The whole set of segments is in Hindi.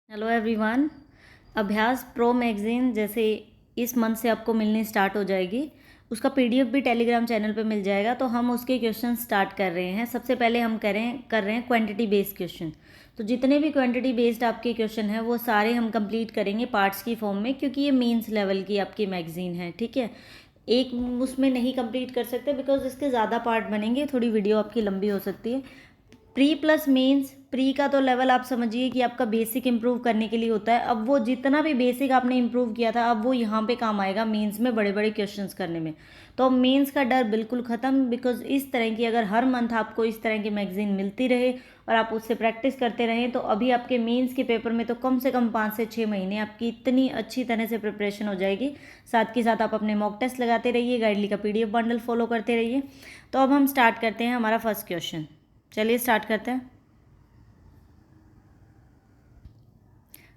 Hello everyone. अभ्यास प्रो मैगज़ीन जैसे इस मंथ से आपको मिलनी स्टार्ट हो जाएगी। उसका पीडीएफ भी टेलीग्राम चैनल पे मिल जाएगा। तो हम उसके क्वेश्चन स्टार्ट कर रहे हैं। सबसे पहले हम कर रहे हैं क्वांटिटी बेस्ड क्वेश्चन। तो जितने भी क्वांटिटी बेस्ड आपके क्वेश्चन हैं वो सारे हम कंप्लीट करेंगे पार्ट्स की फॉर्म में, क्योंकि ये मेंस लेवल की आपकी मैगज़ीन है। ठीक है, एक उसमें नहीं कंप्लीट कर सकते बिकॉज इसके ज़्यादा पार्ट बनेंगे, थोड़ी वीडियो आपकी लंबी हो सकती है। प्री प्लस मेंस, प्री का तो लेवल आप समझिए कि आपका बेसिक इंप्रूव करने के लिए होता है। अब वो जितना भी बेसिक आपने इंप्रूव किया था अब वो यहाँ पे काम आएगा मेंस में बड़े बड़े क्वेश्चंस करने में। तो मेंस का डर बिल्कुल ख़त्म, बिकॉज इस तरह की अगर हर मंथ आपको इस तरह की मैगजीन मिलती रहे और आप उससे प्रैक्टिस करते रहें तो अभी आपके मेंस के पेपर में तो कम से कम 5 से 6 महीने आपकी इतनी अच्छी तरह से प्रिपरेशन हो जाएगी। साथ के साथ आप अपने मॉक टेस्ट लगाते रहिए, गाइडली का पीडीएफ बंडल फॉलो करते रहिए। तो अब हम स्टार्ट करते हैं हमारा फर्स्ट क्वेश्चन। चलिए स्टार्ट करते हैं।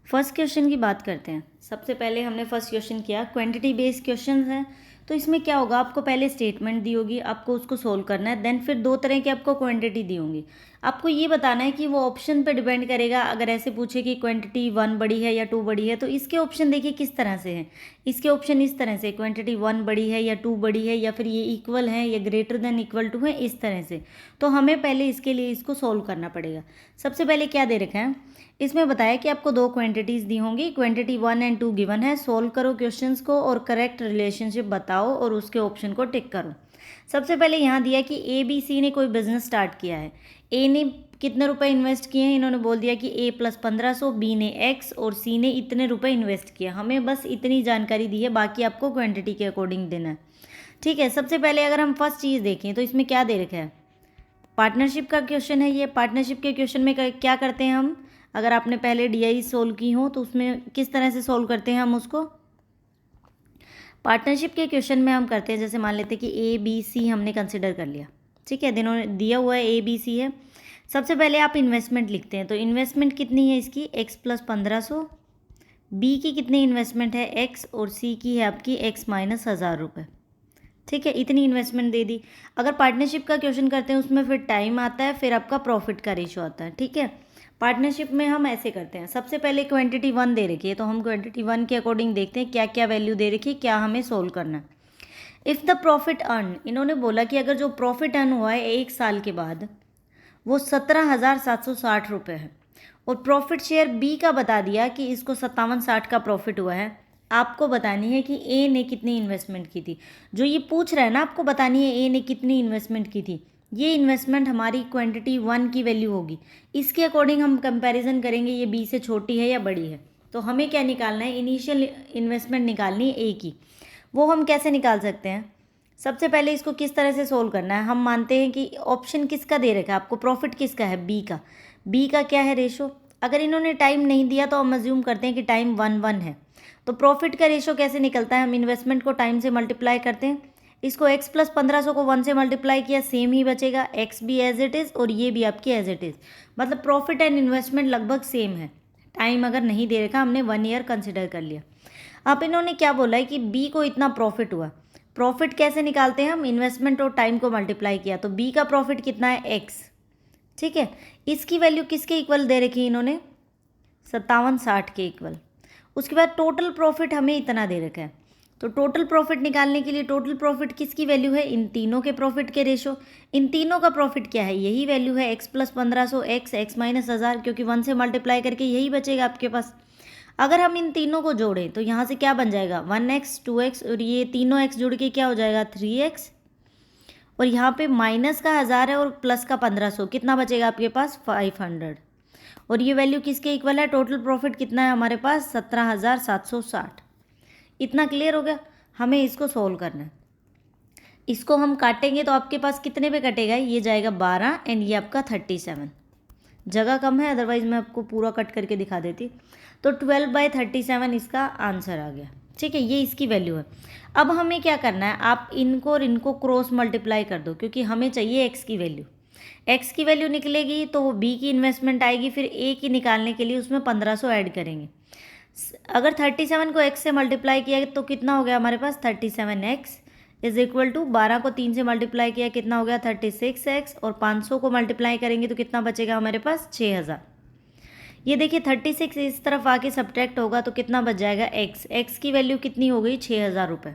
फर्स्ट क्वेश्चन की बात करते हैं। सबसे पहले हमने फर्स्ट क्वेश्चन किया, क्वांटिटी बेस्ड क्वेश्चन है। तो इसमें क्या होगा, आपको पहले स्टेटमेंट दी होगी, आपको उसको सोल्व करना है। देन फिर दो तरह की आपको क्वांटिटी दी होंगी। आपको ये बताना है कि वो ऑप्शन पे डिपेंड करेगा। अगर ऐसे पूछे कि क्वांटिटी 1 बड़ी है या 2 बड़ी है तो इसके ऑप्शन देखिए किस तरह से हैं। इसके ऑप्शन इस तरह से, क्वांटिटी 1 बड़ी है या 2 बड़ी है या फिर ये इक्वल है या ग्रेटर देन इक्वल टू है, इस तरह से। तो हमें पहले इसके लिए इसको सोल्व करना पड़ेगा। सबसे पहले क्या दे रखा है, इसमें बताया कि आपको दो क्वांटिटीज़ दी होंगी, क्वांटिटी 1 एंड 2 गिवन है। सोल्व करो क्वेश्चंस को और करेक्ट रिलेशनशिप बताओ और उसके ऑप्शन को टिक करो। सबसे पहले यहाँ दिया कि ए बी सी ने कोई बिजनेस स्टार्ट किया है। ए ने कितने रुपए इन्वेस्ट किए हैं, इन्होंने बोल दिया कि ए प्लस 1500, बी ने एक्स और सी ने इतने रुपए इन्वेस्ट किया। हमें बस इतनी जानकारी दी है, बाकी आपको क्वांटिटी के अकॉर्डिंग देना है। ठीक है, सबसे पहले अगर हम फर्स्ट चीज़ देखें तो इसमें क्या दे रखा है, पार्टनरशिप का क्वेश्चन है ये। पार्टनरशिप के क्वेश्चन में क्या करते हैं हम, अगर आपने पहले डीआई सोल्व की हो तो उसमें किस तरह से सोल्व करते हैं हम उसको। पार्टनरशिप के क्वेश्चन में हम करते हैं, जैसे मान लेते हैं कि ए बी सी हमने कंसिडर कर लिया। ठीक है, इन्होंने दिया हुआ है ए बी सी है। सबसे पहले आप इन्वेस्टमेंट लिखते हैं। तो इन्वेस्टमेंट कितनी है इसकी, एक्स प्लस 1500। बी की कितनी इन्वेस्टमेंट है, एक्स, और सी की है आपकी एक्स माइनस 1000 रुपये। ठीक है, इतनी इन्वेस्टमेंट दे दी। अगर पार्टनरशिप का क्वेश्चन करते हैं उसमें फिर टाइम आता है, फिर आपका प्रॉफिट का रेशो आता है। ठीक है, पार्टनरशिप में हम ऐसे करते हैं, सबसे पहले क्वांटिटी 1 दे रखी है तो हम क्वांटिटी 1 के अकॉर्डिंग देखते हैं क्या क्या वैल्यू दे रखी है, क्या हमें सोल्व करना है। इफ़ द प्रॉफिट अर्न, इन्होंने बोला कि अगर जो प्रॉफिट अर्न हुआ है 1 साल के बाद वो 17,760 रुपये है। और प्रॉफिट शेयर बी का बता दिया कि इसको 5760 का प्रॉफिट हुआ है। आपको बतानी है कि ए ने कितनी इन्वेस्टमेंट की थी। जो ये पूछ रहा है ना, आपको बतानी है ए ने कितनी इन्वेस्टमेंट की थी। ये इन्वेस्टमेंट हमारी क्वांटिटी 1 की वैल्यू होगी। इसके अकॉर्डिंग हम कंपैरिजन करेंगे ये बी से छोटी है या बड़ी है। तो हमें क्या निकालना है, इनिशियल इन्वेस्टमेंट निकालनी है ए की। वो हम कैसे निकाल सकते हैं, सबसे पहले इसको किस तरह से सोल्व करना है। हम मानते हैं कि ऑप्शन किसका दे रखा है आपको, प्रॉफिट किसका है, बी का। बी का क्या है, रेशो। अगर इन्होंने टाइम नहीं दिया तो हम अज्यूम करते हैं कि टाइम 1 है। तो प्रॉफिट का रेशो कैसे निकलता है, हम इन्वेस्टमेंट को टाइम से मल्टीप्लाई करते हैं। इसको एक्स प्लस 1500 को 1 से मल्टीप्लाई किया, सेम ही बचेगा। एक्स भी एज इट इज़ और ये भी आपकी एज इट इज़। मतलब प्रॉफिट एंड इन्वेस्टमेंट लगभग सेम है। टाइम अगर नहीं दे रखा, हमने 1 ईयर कंसिडर कर लिया। अब इन्होंने क्या बोला है कि बी को इतना प्रॉफिट हुआ। प्रॉफिट कैसे निकालते हैं हम, इन्वेस्टमेंट और टाइम को मल्टीप्लाई किया। तो बी का प्रॉफिट कितना है, एक्स। ठीक है, इसकी वैल्यू किसके इक्वल दे रखी है इन्होंने, 5760 के इक्वल। उसके बाद टोटल प्रॉफिट हमें इतना दे रखा है। तो टोटल प्रॉफिट निकालने के लिए टोटल प्रॉफिट किसकी वैल्यू है, इन तीनों के प्रॉफिट के रेशो। इन तीनों का प्रॉफिट क्या है, यही वैल्यू है, x plus 1500, x, x minus 1000, क्योंकि 1 से मल्टीप्लाई करके यही बचेगा आपके पास। अगर हम इन तीनों को जोड़ें तो यहाँ से क्या बन जाएगा, 1x 2x और ये तीनों x जुड़ के क्या हो जाएगा 3x। और यहाँ पे माइनस का 1000 है और प्लस का 1500, कितना बचेगा आपके पास 500। और ये वैल्यू किसके इक्वल है, टोटल प्रॉफिट कितना है हमारे पास 17,760। इतना क्लियर हो गया। हमें इसको सोल्व करना है। इसको हम काटेंगे तो आपके पास कितने पे कटेगा, ये जाएगा 12 एंड ये आपका 37। जगह कम है, अदरवाइज मैं आपको पूरा कट करके दिखा देती। तो 12/37 इसका आंसर आ गया। ठीक है, ये इसकी वैल्यू है। अब हमें क्या करना है, आप इनको और इनको क्रॉस मल्टीप्लाई कर दो, क्योंकि हमें चाहिए एक्स की वैल्यू। एक्स की वैल्यू निकलेगी तो वो बी की इन्वेस्टमेंट आएगी, फिर ए की निकालने के लिए उसमें 1500 ऐड करेंगे। अगर 37 को एक्स से मल्टीप्लाई किया तो कितना हो गया हमारे पास 37x इज इक्वल टू 12 को 3 से मल्टीप्लाई किया कितना हो गया 36x, और 500 को मल्टीप्लाई करेंगे तो कितना बचेगा हमारे पास 6000। ये देखिए 36 इस तरफ आके सब्ट्रैक्ट होगा तो कितना बच जाएगा एक्स। एक्स की वैल्यू कितनी हो गई 6,000 रुपये।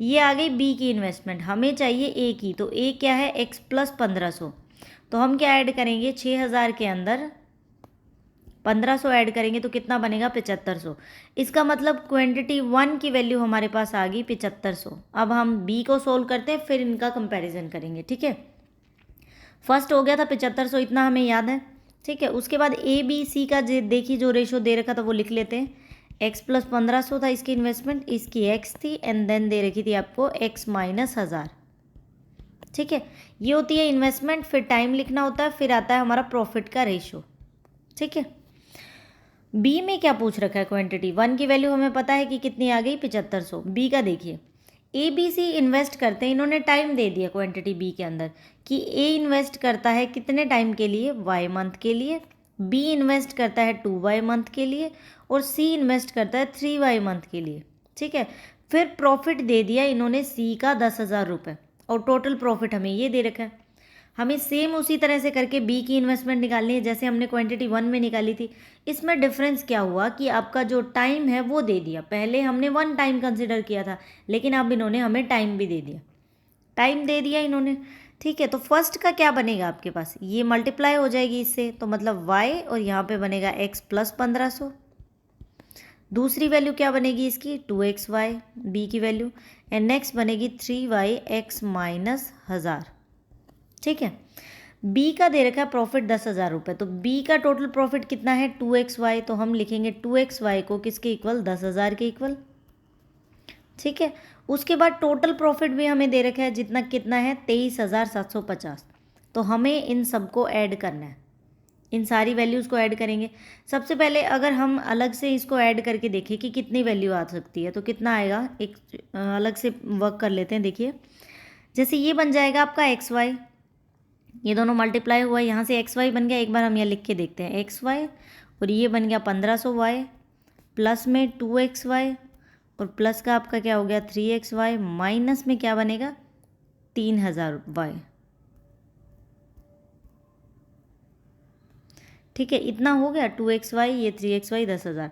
ये आ गई बी की इन्वेस्टमेंट, हमें चाहिए ए की। तो ए क्या है एक्स प्लस 1500। तो हम क्या ऐड करेंगे 6,000 के अंदर 1500 ऐड करेंगे तो कितना बनेगा 7500। इसका मतलब क्वांटिटी 1 की वैल्यू हमारे पास आ गई 7500। अब हम बी को सोल्व करते हैं फिर इनका कंपैरिजन करेंगे। ठीक है, फर्स्ट हो गया था 7500, इतना हमें याद है। ठीक है, उसके बाद ए बी सी का देखिए जो रेशो दे रखा था वो लिख लेते हैं। एक्स प्लस 1500 था इसकी इन्वेस्टमेंट, इसकी एक्स थी एंड देन दे रखी थी आपको एक्स माइनस 1000। ठीक है, ये होती है इन्वेस्टमेंट। फिर टाइम लिखना होता है, फिर आता है हमारा प्रॉफिट का रेशो। ठीक है, बी में क्या पूछ रखा है क्वांटिटी 1 की वैल्यू हमें पता है कि कितनी आ गई 7500। बी का देखिए ए बी सी इन्वेस्ट करते हैं, इन्होंने टाइम दे दिया क्वांटिटी बी के अंदर कि ए इन्वेस्ट करता है कितने टाइम के लिए वाई मंथ के लिए, बी इन्वेस्ट करता है 2y मंथ के लिए और सी इन्वेस्ट करता है 3y मंथ के लिए। ठीक है, फिर प्रॉफिट दे दिया इन्होंने सी का 10,000 रुपये और टोटल प्रॉफिट हमें ये दे रखा है। हमें सेम उसी तरह से करके बी की इन्वेस्टमेंट निकालनी है जैसे हमने क्वांटिटी 1 में निकाली थी। इसमें डिफरेंस क्या हुआ कि आपका जो टाइम है वो दे दिया। पहले हमने 1 टाइम कंसिडर किया था लेकिन अब इन्होंने हमें टाइम भी दे दिया, टाइम दे दिया इन्होंने। ठीक है, तो फर्स्ट का क्या बनेगा आपके पास, ये मल्टीप्लाई हो जाएगी इससे तो मतलब y और यहाँ पे बनेगा x प्लस 1500। दूसरी वैल्यू क्या बनेगी इसकी 2xy बी की वैल्यू एंड नेक्स्ट बनेगी 3yx माइनस 1000। ठीक है, बी का दे रखा है प्रॉफिट 10,000 रुपये, तो बी का टोटल प्रॉफिट कितना है 2xy, तो हम लिखेंगे 2xy को किसके इक्वल 10,000 के इक्वल। ठीक है, उसके बाद टोटल प्रॉफिट भी हमें दे रखा है जितना कितना है 23,750। तो हमें इन सबको ऐड करना है, इन सारी वैल्यूज़ को ऐड करेंगे। सबसे पहले अगर हम अलग से इसको ऐड करके देखें कि कितनी वैल्यू आ सकती है तो कितना आएगा, एक अलग से वर्क कर लेते हैं। देखिए जैसे ये बन जाएगा आपका एक्स वाई, ये दोनों मल्टीप्लाई हुआ, यहाँ से एक्स वाई बन गया। एक बार हम यहाँ लिख के देखते हैं एक्स वाई और ये बन गया 1500 वाई प्लस में 2x वाई और प्लस का आपका क्या हो गया 3x वाई माइनस में क्या बनेगा 3000 वाई। ठीक है, इतना हो गया 2x वाई, ये 3x वाई 10,000।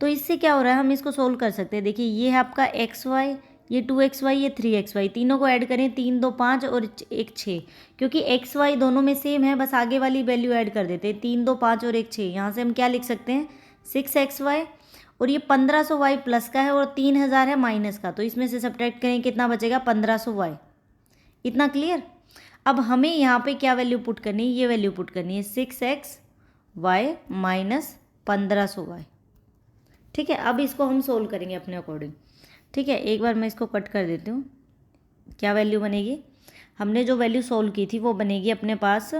तो इससे क्या हो रहा है हम इसको सोल्व कर सकते हैं। देखिए ये है आपका एक्स वाई, ये 2x वाई, ये 3x वाई, तीनों को ऐड करें 3 2 5 और 1 6, क्योंकि x वाई दोनों में सेम है, बस आगे वाली वैल्यू ऐड कर देते हैं 3 2 5 और 1 6। यहाँ से हम क्या लिख सकते हैं 6x वाई और ये 1500 वाई प्लस का है और 3000 है माइनस का, तो इसमें से सब्ट्रैक्ट करें कितना बचेगा 1500 वाई। इतना क्लियर। अब हमें यहाँ पे क्या वैल्यू पुट करनी है, ये वैल्यू पुट करनी है 6x वाई माइनस 1500 वाई। ठीक है, अब इसको हम सोल्व करेंगे अपने अकॉर्डिंग। ठीक है, एक बार मैं इसको कट कर देती हूँ। क्या वैल्यू बनेगी, हमने जो वैल्यू सोल्व की थी वो बनेगी अपने पास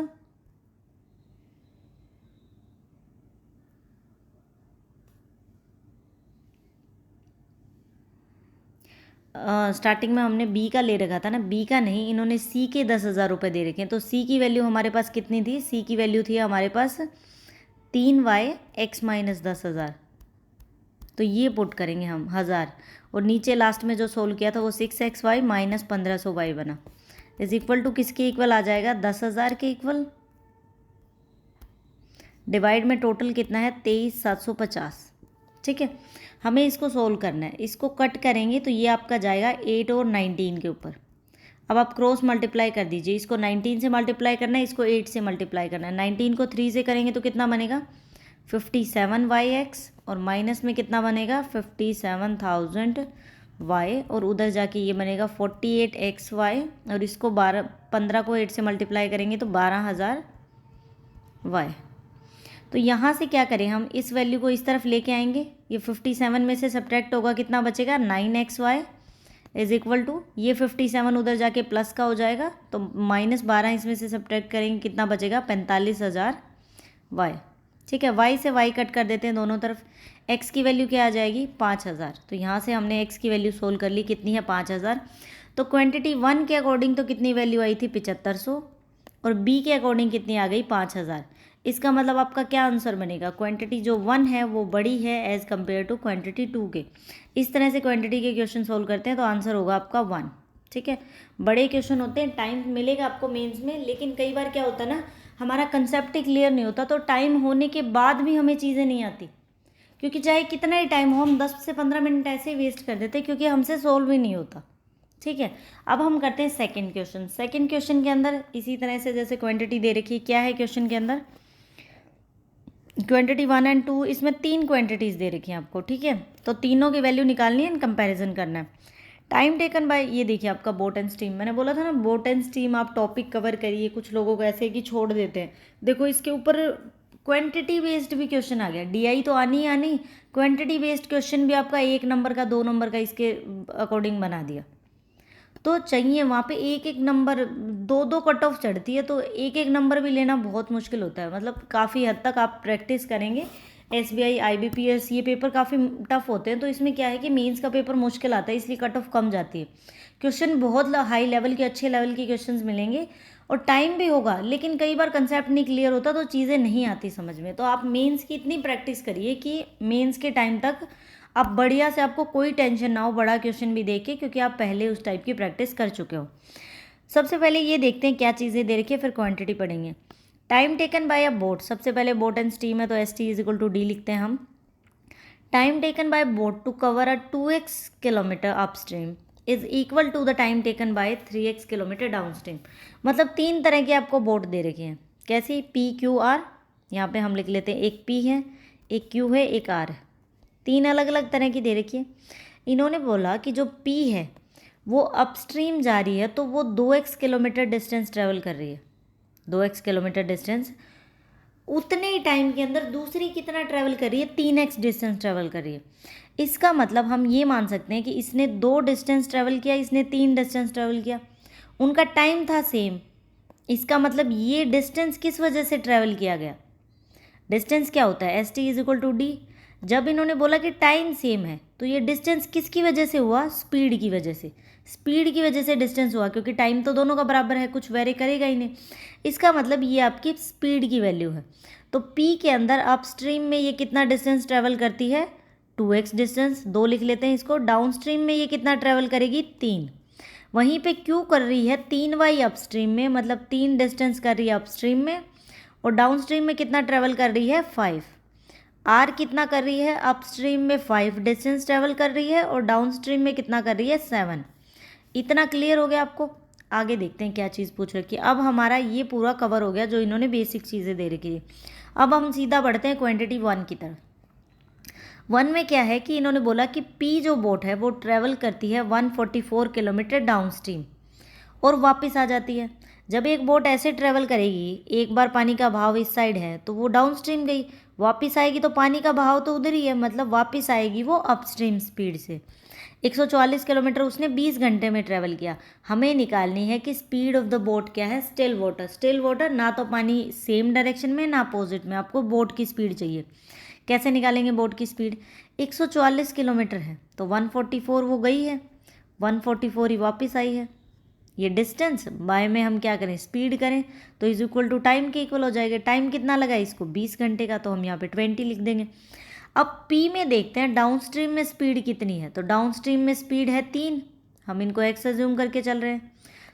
स्टार्टिंग में हमने बी का ले रखा था ना, बी का नहीं, इन्होंने सी के 10,000 रुपये दे रखे हैं। तो सी की वैल्यू हमारे पास कितनी थी, सी की वैल्यू थी हमारे पास 3y x माइनस 10,000। तो ये पुट करेंगे हम 1000 और नीचे लास्ट में जो सोल्व किया था वो 6xy माइनस 1500 वाई बना इज इक्वल टू किसके इक्वल आ जाएगा 10,000 के इक्वल। डिवाइड में टोटल कितना है 23,750। ठीक है, हमें इसको सोल्व करना है। इसको कट करेंगे तो ये आपका जाएगा 8 और 19 के ऊपर। अब आप क्रॉस मल्टीप्लाई कर दीजिए, इसको 19 से मल्टीप्लाई करना है, इसको 8 से मल्टीप्लाई करना है। 19 को 3 से करेंगे तो कितना बनेगा 57yx और माइनस में कितना बनेगा 57,000 y और उधर जाके ये बनेगा 48xy और इसको 15 को 8 से मल्टीप्लाई करेंगे तो 12,000 y। तो यहाँ से क्या करें हम, इस वैल्यू को इस तरफ लेके आएंगे, ये 57 में से सब्ट्रैक्ट होगा कितना बचेगा 9xy इज इक्वल टू ये 57 उधर जाके प्लस का हो जाएगा तो माइनस 12 इसमें से सब्ट्रैक्ट करेंगे कितना बचेगा 45,000 y। ठीक है, y से y कट कर देते हैं दोनों तरफ। x की वैल्यू क्या आ जाएगी 5,000, तो यहाँ से हमने x की वैल्यू सोल्व कर ली, कितनी है 5,000। तो क्वांटिटी 1 के अकॉर्डिंग तो कितनी वैल्यू आई थी 7500 और b के अकॉर्डिंग कितनी आ गई 5,000। इसका मतलब आपका क्या आंसर बनेगा, क्वांटिटी जो 1 है वो बड़ी है एज़ कम्पेयर टू क्वांटिटी 2 के। इस तरह से क्वांटिटी के क्वेश्चन सोल्व करते हैं तो आंसर होगा आपका 1। ठीक है, बड़े क्वेश्चन होते हैं, टाइम मिलेगा आपको मेंस में, लेकिन कई बार क्या होता है ना हमारा कंसेप्ट ही क्लियर नहीं होता तो टाइम होने के बाद भी हमें चीज़ें नहीं आती, क्योंकि चाहे कितना ही टाइम हो हम 10 से 15 मिनट ऐसे ही वेस्ट कर देते हैं क्योंकि हमसे सोल्व ही नहीं होता। ठीक है, अब हम करते हैं सेकंड क्वेश्चन। सेकंड क्वेश्चन के अंदर इसी तरह से जैसे क्वांटिटी दे रखी है, क्या है क्वेश्चन के अंदर, क्वांटिटी 1 एंड 2, इसमें 3 क्वांटिटीज़ दे रखी हैं आपको। ठीक है, तो तीनों की वैल्यू निकालनी है एंड कंपैरिजन करना है। टाइम टेकन बाय, ये देखिए आपका बोट एंड स्टीम, मैंने बोला था ना बोट एंड स्टीम आप टॉपिक कवर करिए, कुछ लोगों को ऐसे कि छोड़ देते हैं। देखो इसके ऊपर क्वांटिटी बेस्ड भी क्वेश्चन आ गया, डीआई तो आनी ही आनी, क्वांटिटी बेस्ड क्वेश्चन भी आपका 1 नंबर का 2 नंबर का इसके अकॉर्डिंग बना दिया। तो चाहिए वहाँ पे एक एक नंबर, दो दो कट ऑफ चढ़ती है, तो एक एक नंबर भी लेना बहुत मुश्किल होता है। मतलब काफ़ी हद तक आप प्रैक्टिस करेंगे, एसबीआई आईबीपीएस ये पेपर काफ़ी टफ होते हैं, तो इसमें क्या है कि मेंस का पेपर मुश्किल आता है, इसलिए कट ऑफ कम जाती है। क्वेश्चन बहुत हाई लेवल के, अच्छे लेवल के क्वेश्चंस मिलेंगे और टाइम भी होगा, लेकिन कई बार कंसेप्ट नहीं क्लियर होता तो चीज़ें नहीं आती समझ में। तो आप मेंस की इतनी प्रैक्टिस करिए कि मेंस के टाइम तक आप बढ़िया से, आपको कोई टेंशन ना हो बड़ा क्वेश्चन भी देखे, क्योंकि आप पहले उस टाइप की प्रैक्टिस कर चुके हो। सबसे पहले ये देखते हैं क्या चीज़ें दे रखी है, फिर क्वांटिटी पढ़ेंगे। Time taken by a boat, सबसे पहले बोट एंड स्टीम है तो S T is equal to D लिखते हैं हम। Time taken by boat to cover a 2x kilometre upstream is equal to the time taken by 3x kilometre downstream. मतलब 3 तरह की आपको बोट दे रखी हैं, कैसी, पी क्यू आर, यहाँ पे हम लिख लेते हैं, एक पी है, एक क्यू है, एक आर है, 3 अलग अलग तरह की दे रखी है। इन्होंने बोला कि जो पी है वो अपस्ट्रीम जा रही है तो वो 2x किलोमीटर डिस्टेंस ट्रेवल कर रही है, 2x किलोमीटर डिस्टेंस, उतने ही टाइम के अंदर दूसरी कितना ट्रैवल कर रही है, 3x डिस्टेंस ट्रैवल कर रही है। इसका मतलब हम ये मान सकते हैं कि इसने 2 डिस्टेंस ट्रैवल किया, इसने 3 डिस्टेंस ट्रैवल किया, उनका टाइम था सेम। इसका मतलब ये डिस्टेंस किस वजह से ट्रैवल किया गया, डिस्टेंस क्या होता है, S T is equal to D. जब इन्होंने बोला कि टाइम सेम है तो ये डिस्टेंस किसकी वजह से हुआ, स्पीड की वजह से, स्पीड की वजह से डिस्टेंस हुआ, क्योंकि टाइम तो दोनों का बराबर है, कुछ वेरी करेगा ही नहीं। इसका मतलब ये आपकी स्पीड की वैल्यू है। तो पी के अंदर अपस्ट्रीम में ये कितना डिस्टेंस ट्रैवल करती है, 2x डिस्टेंस, 2 लिख लेते हैं इसको। डाउन स्ट्रीम में ये कितना ट्रैवल करेगी, 3। वहीं पे क्यू कर रही है 3y अपस्ट्रीम में, मतलब 3 डिस्टेंस कर रही है अपस्ट्रीम में, और डाउन स्ट्रीम में कितना ट्रैवल कर रही है, 5। आर कितना कर रही है, अपस्ट्रीम में 5 डिस्टेंस ट्रैवल कर रही है और डाउन स्ट्रीम में कितना कर रही है, 7। इतना क्लियर हो गया आपको। आगे देखते हैं क्या चीज़ पूछ रखी है। अब हमारा ये पूरा कवर हो गया जो इन्होंने बेसिक चीज़ें दे रखी है। अब हम सीधा बढ़ते हैं क्वांटिटी 1 की तरफ। 1 में क्या है कि इन्होंने बोला कि पी जो बोट है वो ट्रैवल करती है 144 किलोमीटर डाउन स्ट्रीम और वापस आ जाती है। जब एक बोट ऐसे ट्रैवल करेगी, एक बार पानी का बहाव इस साइड है तो वो डाउन स्ट्रीम गई, वापस आएगी तो पानी का बहाव तो उधर ही है, मतलब वापस आएगी वो अपस्ट्रीम स्पीड से। 144 किलोमीटर उसने 20 घंटे में ट्रैवल किया। हमें निकालनी है कि स्पीड ऑफ द बोट क्या है, स्टिल वाटर। स्टिल वाटर ना तो पानी सेम डायरेक्शन में ना अपोजिट में, आपको बोट की स्पीड चाहिए। कैसे निकालेंगे बोट की स्पीड, 144 किलोमीटर है तो 144 वो गई है, 144 ही वापस आई है। ये डिस्टेंस बाय में हम क्या करें, स्पीड करें तो इज इक्वल टू टाइम के इक्वल हो जाएगा। टाइम कितना लगा इसको, 20 घंटे का, तो हम यहाँ पे 20 लिख देंगे। अब पी में देखते हैं डाउन स्ट्रीम में स्पीड कितनी है, तो डाउन स्ट्रीम में स्पीड है 3, हम इनको एक्स अज्यूम करके चल रहे हैं,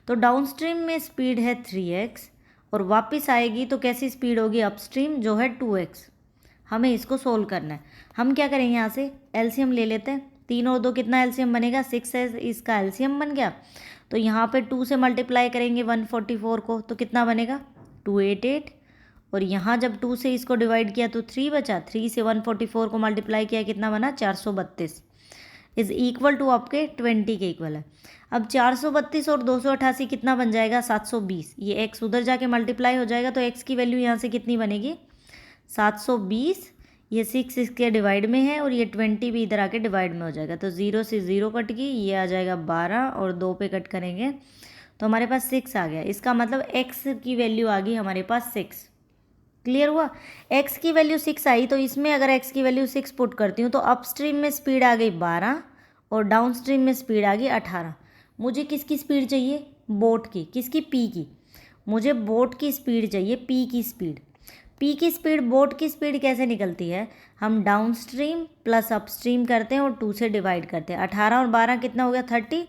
तो डाउन स्ट्रीम में स्पीड है 3x और वापस आएगी तो कैसी स्पीड होगी, अपस्ट्रीम जो है 2x। हमें इसको सोल्व करना है। हम क्या करेंगे, यहाँ से एलसीएम ले लेते हैं, 3 और 2 कितना एलसीएम बनेगा, 6 है, इसका एलसीएम बन गया। तो यहाँ पे 2 से मल्टीप्लाई करेंगे 144 को तो कितना बनेगा, 288, और यहाँ जब 2 से इसको डिवाइड किया तो 3 बचा, 3 से 144 को मल्टीप्लाई किया कितना बना, 432 इज इक्वल टू आपके 20 के इक्वल है। अब 432 और 288 कितना बन जाएगा, 720। ये x उधर जाके मल्टीप्लाई हो जाएगा तो x की वैल्यू यहाँ से कितनी बनेगी, 720। ये 6 इसके डिवाइड में है और ये 20 भी इधर आके डिवाइड में हो जाएगा, तो 0 से 0 कट गई, ये आ जाएगा 12 और 2 पे कट करेंगे तो हमारे पास 6 आ गया। इसका मतलब x की वैल्यू आ गई हमारे पास 6। क्लियर हुआ, x की वैल्यू 6 आई तो इसमें अगर x की वैल्यू 6 पुट करती हूँ तो अपस्ट्रीम में स्पीड आ गई 12 और डाउन स्ट्रीम में स्पीड आ गई 18। मुझे किसकी स्पीड चाहिए, बोट की, किसकी, पी की। मुझे बोट की स्पीड चाहिए, पी की स्पीड। पी की स्पीड, बोट की स्पीड कैसे निकलती है, हम डाउन स्ट्रीम प्लस अपस्ट्रीम करते हैं और 2 से डिवाइड करते हैं। 18 और 12 कितना हो गया, 30।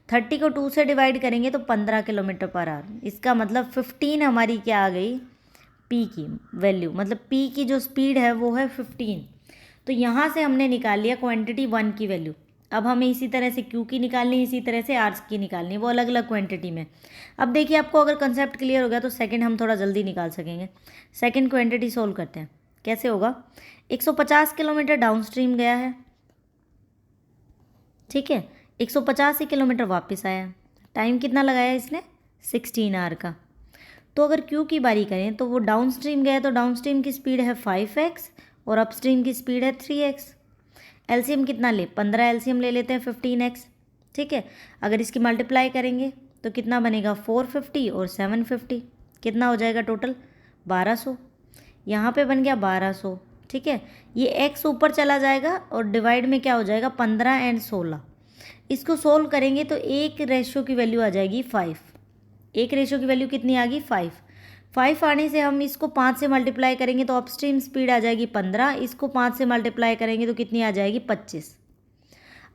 30 को 2 से डिवाइड करेंगे तो 15 किलोमीटर पर आवर। इसका मतलब 15 हमारी क्या आ गई, पी की वैल्यू, मतलब पी की जो स्पीड है वो है 15। तो यहाँ से हमने निकाल लिया क्वांटिटी 1 की वैल्यू। अब हमें इसी तरह से क्यू की निकालनी है, इसी तरह से आर की निकालनी है, वो अलग अलग क्वांटिटी में। अब देखिए आपको अगर कंसेप्ट क्लियर हो गया तो सेकंड हम थोड़ा जल्दी निकाल सकेंगे। सेकंड क्वांटिटी सोल्व करते हैं, कैसे होगा। 150 किलोमीटर डाउन स्ट्रीम गया है, ठीक है, 150 किलोमीटर वापस आया। टाइम कितना लगाया इसने, 16 आवर का। तो अगर क्यू की बारी करें तो वो डाउन स्ट्रीम गया, तो डाउन स्ट्रीम की स्पीड है 5x और अपस्ट्रीम की स्पीड है 3x। एलसीएम कितना ले, 15 एलसीएम ले लेते हैं 15x, ठीक है। अगर इसकी मल्टीप्लाई करेंगे तो कितना बनेगा, 450 और 750, कितना हो जाएगा टोटल 1200। यहाँ पे बन गया 1200, ठीक है। ये x ऊपर चला जाएगा और डिवाइड में क्या हो जाएगा, 15 एंड 16। इसको सोल्व करेंगे तो एक रेशो की वैल्यू आ जाएगी 5। एक रेशो की वैल्यू कितनी आ गई, 5 आने से हम इसको 5 से मल्टीप्लाई करेंगे तो अपस्ट्रीम स्पीड आ जाएगी 15, इसको 5 से मल्टीप्लाई करेंगे तो कितनी आ जाएगी 25।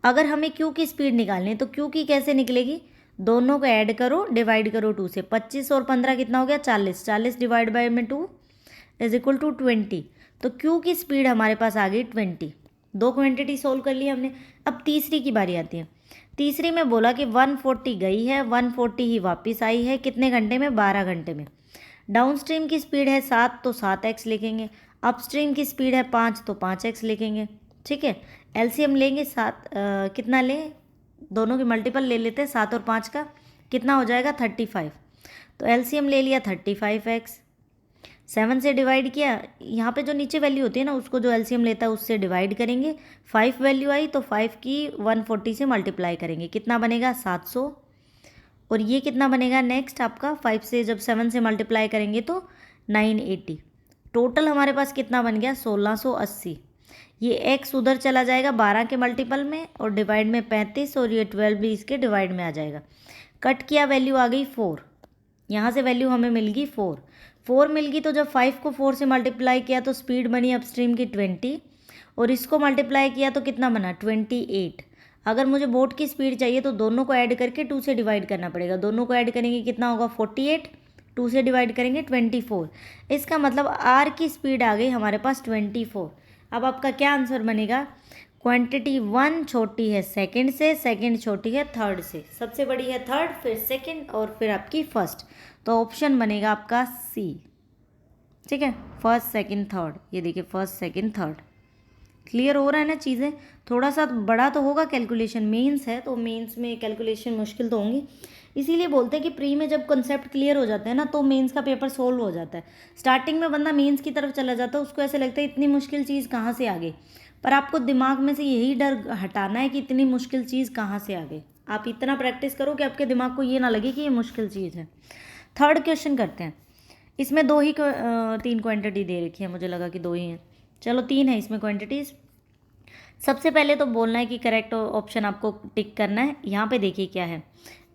अगर हमें क्यू की स्पीड निकालनी है तो क्यू की कैसे निकलेगी, दोनों को ऐड करो, डिवाइड करो 2 से। 25 और 15 कितना हो गया, 40। 40 डिवाइड बाय में 2 इज इक्वल टू 20। तो क्यू की स्पीड हमारे पास आ गई 20। दो क्वांटिटी सोल्व कर ली हमने। अब तीसरी की बारी आती है। तीसरी में बोला कि 140 गई है, 140 ही वापस आई है, कितने घंटे में, 12 घंटे में। डाउन स्ट्रीम की स्पीड है 7 तो 7x लिखेंगे, अप स्ट्रीम की स्पीड है 5 तो 5x लिखेंगे, ठीक है। एलसीएम लेंगे 7, कितना लें, दोनों की मल्टीपल ले लेते हैं 7 और 5 का, कितना हो जाएगा 35। तो एलसीएम ले लिया 35x, 7 से डिवाइड किया, यहाँ पे जो नीचे वैल्यू होती है ना उसको जो एलसीएम लेता है उससे डिवाइड करेंगे। 5 वैल्यू आई तो 5 की 140 से मल्टीप्लाई करेंगे, कितना बनेगा 700। और ये कितना बनेगा नेक्स्ट आपका, 5 से जब 7 से मल्टीप्लाई करेंगे तो 980। टोटल हमारे पास कितना बन गया 1680। ये x उधर चला जाएगा 12 के मल्टीपल में और डिवाइड में 35 और ये 12 भी इसके डिवाइड में आ जाएगा। कट किया, वैल्यू आ गई 4। यहाँ से वैल्यू हमें मिल गई 4 मिल गई। तो जब 5 को 4 से मल्टीप्लाई किया तो स्पीड बनी अपस्ट्रीम की 20 और इसको मल्टीप्लाई किया तो कितना बना 28। अगर मुझे बोट की स्पीड चाहिए तो दोनों को ऐड करके 2 से डिवाइड करना पड़ेगा। दोनों को ऐड करेंगे कितना होगा 48, 2 से डिवाइड करेंगे 24। इसका मतलब आर की स्पीड आ गई हमारे पास 24। अब आपका क्या आंसर बनेगा, क्वांटिटी 1 छोटी है सेकंड से, सेकंड छोटी है थर्ड से, सबसे बड़ी है थर्ड, फिर सेकंड और फिर आपकी फर्स्ट। तो ऑप्शन बनेगा आपका सी, ठीक है, फर्स्ट सेकंड थर्ड। ये देखिए फर्स्ट सेकंड थर्ड। क्लियर हो रहा है ना चीज़ें। थोड़ा सा बड़ा तो होगा कैलकुलेशन, मेंस है तो मेंस में कैलकुलेशन मुश्किल तो होंगी, इसीलिए बोलते हैं कि प्री में जब कंसेप्ट क्लियर हो जाते हैं ना तो मेंस का पेपर सोल्व हो जाता है। स्टार्टिंग में बंदा मेंस की तरफ चला जाता है, उसको ऐसे लगता है इतनी मुश्किल चीज़ कहाँ से आ गई, पर आपको दिमाग में से यही डर हटाना है कि इतनी मुश्किल चीज़ कहाँ से आ गई। आप इतना प्रैक्टिस करो कि आपके दिमाग को ये ना लगे कि ये मुश्किल चीज़ है। थर्ड क्वेश्चन करते हैं। इसमें 3 क्वांटिटी दे रखी है, मुझे लगा कि 2 ही हैं, चलो 3 है इसमें क्वांटिटीज़। सबसे पहले तो बोलना है कि करेक्ट ऑप्शन आपको टिक करना है। यहाँ पे देखिए क्या है,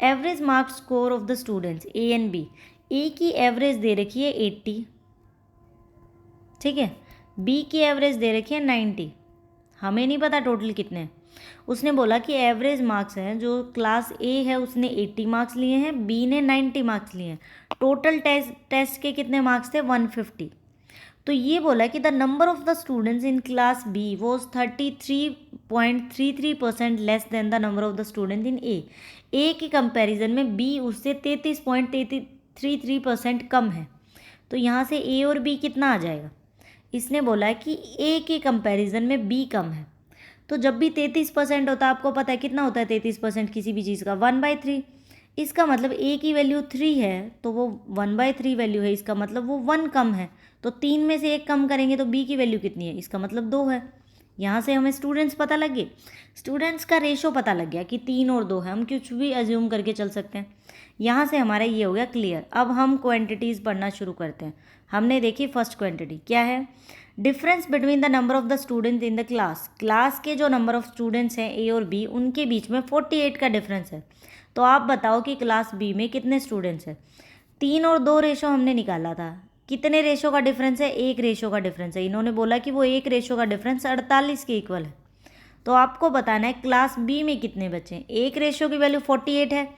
average marks score of the students A and B. A की एवरेज दे रखी है 80, ठीक है, बी की एवरेज दे रखी है 90। हमें नहीं पता टोटल कितने हैं। उसने बोला कि एवरेज मार्क्स हैं, जो क्लास ए है उसने 80 मार्क्स लिए हैं, बी ने 90 मार्क्स लिए हैं। टोटल टेस्ट के कितने मार्क्स थे 150। तो ये बोला कि the number of the students in class B was 33.33% less than the number of the student in A. A के कंपैरिजन में बी उससे 33.33% कम है। तो यहाँ से ए और बी कितना आ जाएगा, इसने बोला है कि ए के कंपैरिजन में बी कम है। तो जब भी 33% होता है, आपको पता है कितना होता है 33% किसी भी चीज़ का 1/3। इसका मतलब ए की वैल्यू 3 है तो वो 1/3 वैल्यू है, इसका मतलब वो 1 कम है। तो 3 में से 1 कम करेंगे तो बी की वैल्यू कितनी है, इसका मतलब 2 है। यहाँ से हमें स्टूडेंट्स पता लग गए, स्टूडेंट्स का रेशो पता लग गया कि 3 और 2 है, हम कुछ भी अज्यूम करके चल सकते हैं। यहाँ से हमारा ये हो गया क्लियर। अब हम क्वांटिटीज़ पढ़ना शुरू करते हैं। हमने देखी फर्स्ट क्वांटिटी क्या है, difference between the number of the students in the class. Class के जो नंबर ऑफ स्टूडेंट्स हैं ए और बी, उनके बीच में 48 का डिफरेंस है। तो आप बताओ कि क्लास बी में कितने स्टूडेंट्स हैं। 3 और 2 रेशो हमने निकाला था, कितने रेशो का डिफरेंस है, 1 रेशो का डिफरेंस है। इन्होंने बोला कि वो 1 रेशो का डिफरेंस 48 के इक्वल है। तो आपको बताना है क्लास बी में कितने बच्चे हैं। 1 रेशो की वैल्यू 48 है,